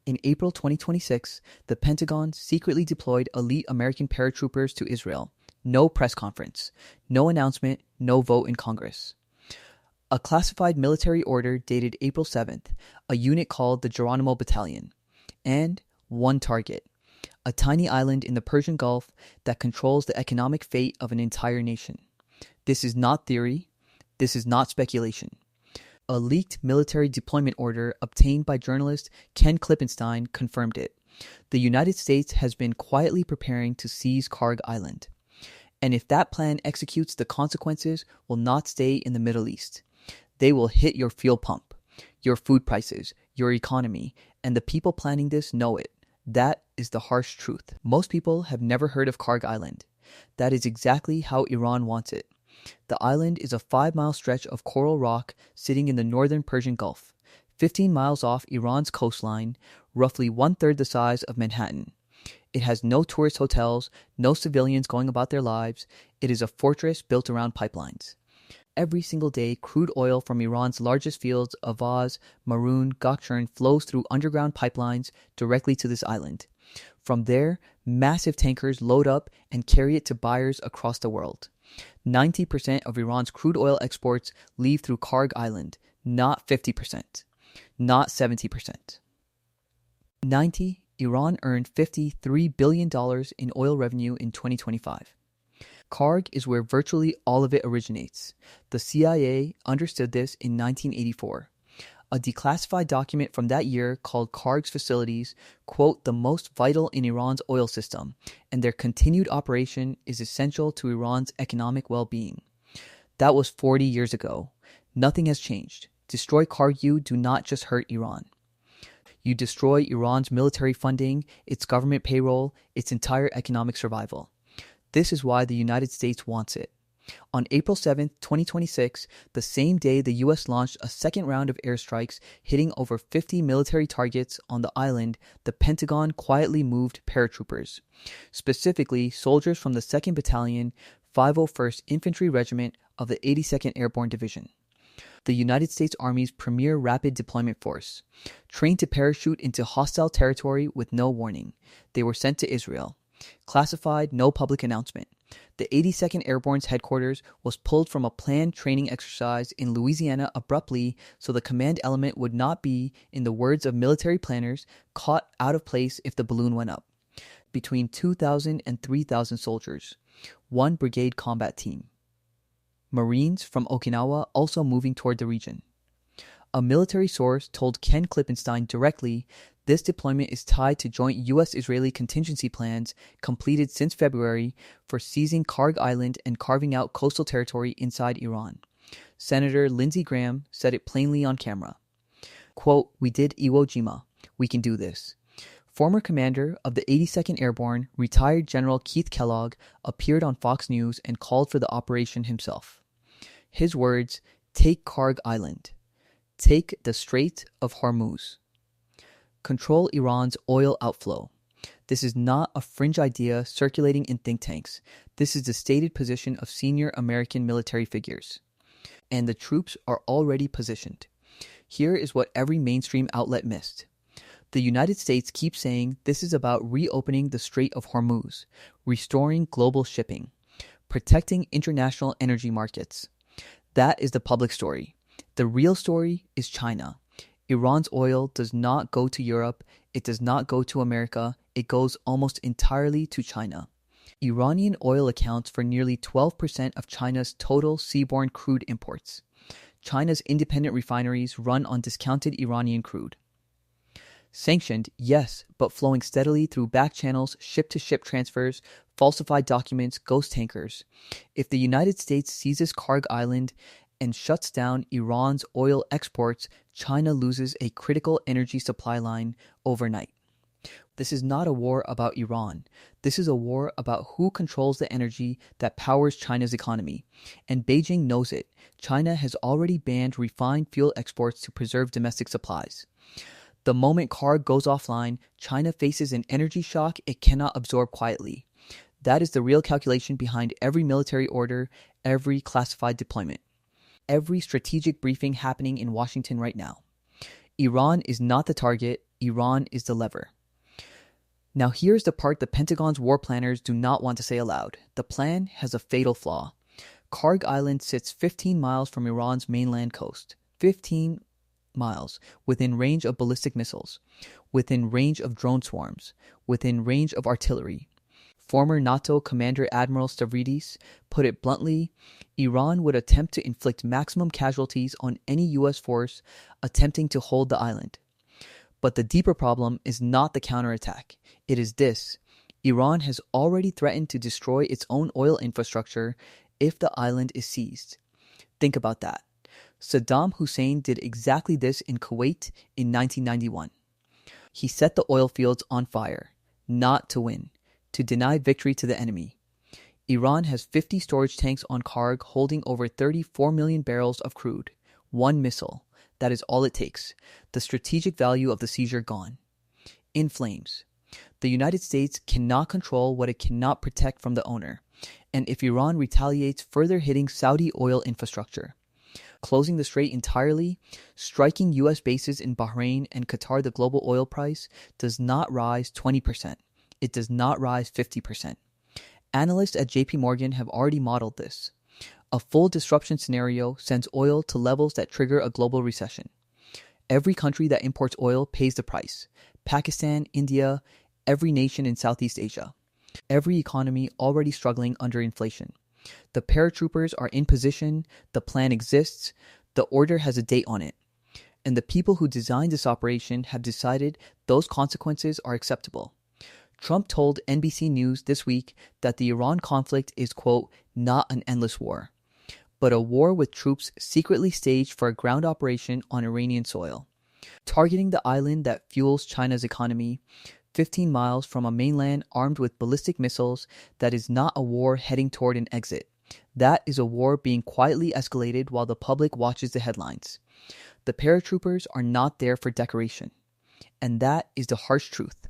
In April 2026, the Pentagon secretly deployed elite American paratroopers to Israel. No press conference, no announcement, no vote in Congress. A classified military order dated April 7th, a unit called the Geronimo Battalion. And one target, a tiny island in the Persian Gulf that controls the economic fate of an entire nation. This is not theory. This is not speculation. A leaked military deployment order obtained by journalist Ken Klippenstein confirmed it. The United States has been quietly preparing to seize Kharg Island. And if that plan executes, the consequences will not stay in the Middle East. They will hit your fuel pump, your food prices, your economy, and the people planning this know it. That is the harsh truth. Most people have never heard of Kharg Island. That is exactly how Iran wants it. The island is a 5-mile stretch of coral rock sitting in the northern Persian Gulf, 15 miles off Iran's coastline, roughly one-third the size of Manhattan. It has no tourist hotels, no civilians going about their lives. It is a fortress built around pipelines. Every single day, crude oil from Iran's largest fields, Avaz, Marun, Gokchern, flows through underground pipelines directly to this island. From there, massive tankers load up and carry it to buyers across the world. 90% of Iran's crude oil exports leave through Kharg Island, not 50%, not 70%. Iran earned $53 billion in oil revenue in 2025. Kharg is where virtually all of it originates. The CIA understood this in 1984. A declassified document from that year called Kharg's facilities, quote, the most vital in Iran's oil system, and their continued operation is essential to Iran's economic well-being. That was 40 years ago. Nothing has changed. Destroy Kharg, you do not just hurt Iran. You destroy Iran's military funding, its government payroll, its entire economic survival. This is why the United States wants it. On April 7, 2026, the same day the U.S. launched a second round of airstrikes hitting over 50 military targets on the island, the Pentagon quietly moved paratroopers, specifically soldiers from the 2nd Battalion, 501st Infantry Regiment of the 82nd Airborne Division, the United States Army's premier rapid deployment force. Trained to parachute into hostile territory with no warning, they were sent to Israel. Classified, no public announcement. The 82nd Airborne's headquarters was pulled from a planned training exercise in Louisiana abruptly so the command element would not be, in the words of military planners, caught out of place if the balloon went up. Between 2,000 and 3,000 soldiers. One brigade combat team. Marines from Okinawa also moving toward the region. A military source told Ken Klippenstein directly this deployment is tied to joint U.S.-Israeli contingency plans completed since February for seizing Kharg Island and carving out coastal territory inside Iran. Senator Lindsey Graham said it plainly on camera. Quote, we did Iwo Jima. We can do this. Former commander of the 82nd Airborne, retired General Keith Kellogg, appeared on Fox News and called for the operation himself. His words, take Kharg Island. Take the Strait of Hormuz. Control Iran's oil outflow. This is not a fringe idea circulating in think tanks. This is the stated position of senior American military figures. And the troops are already positioned. Here is what every mainstream outlet missed. The United States keeps saying this is about reopening the Strait of Hormuz, restoring global shipping, protecting international energy markets. That is the public story. The real story is China. Iran's oil does not go to Europe, it does not go to America, it goes almost entirely to China. Iranian oil accounts for nearly 12% of China's total seaborne crude imports. China's independent refineries run on discounted Iranian crude. Sanctioned, yes, but flowing steadily through back channels, ship-to-ship transfers, falsified documents, ghost tankers. If the United States seizes Kharg Island and shuts down Iran's oil exports, China loses a critical energy supply line overnight. This is not a war about Iran. This is a war about who controls the energy that powers China's economy. And Beijing knows it. China has already banned refined fuel exports to preserve domestic supplies. The moment Kharg goes offline, China faces an energy shock it cannot absorb quietly. That is the real calculation behind every military order, every classified deployment. Every strategic briefing happening in Washington right now. Iran is not the target, Iran is the lever. Now here's the part the Pentagon's war planners do not want to say aloud. The plan has a fatal flaw. Kharg Island sits 15 miles from Iran's mainland coast. 15 miles, within range of ballistic missiles, within range of drone swarms, within range of artillery. Former NATO Commander Admiral Stavridis put it bluntly, Iran would attempt to inflict maximum casualties on any U.S. force attempting to hold the island. But the deeper problem is not the counterattack. It is this. Iran has already threatened to destroy its own oil infrastructure if the island is seized. Think about that. Saddam Hussein did exactly this in Kuwait in 1991. He set the oil fields on fire, not to win, to deny victory to the enemy. Iran has 50 storage tanks on Kharg holding over 34 million barrels of crude. One missile. That is all it takes. The strategic value of the seizure gone. In flames. The United States cannot control what it cannot protect from the owner. And if Iran retaliates, further hitting Saudi oil infrastructure, closing the Strait entirely, striking U.S. bases in Bahrain and Qatar, the global oil price does not rise 20%. It does not rise 50%. Analysts at JP Morgan have already modeled this. A full disruption scenario sends oil to levels that trigger a global recession. Every country that imports oil pays the price. Pakistan, India, every nation in Southeast Asia. Every economy already struggling under inflation. The paratroopers are in position, the plan exists, the order has a date on it. And the people who designed this operation have decided those consequences are acceptable. Trump told NBC News this week that the Iran conflict is, quote, not an endless war, but a war with troops secretly staged for a ground operation on Iranian soil, targeting the island that fuels China's economy, 15 miles from a mainland armed with ballistic missiles. That is not a war heading toward an exit. That is a war being quietly escalated while the public watches the headlines. The paratroopers are not there for decoration. And that is the harsh truth.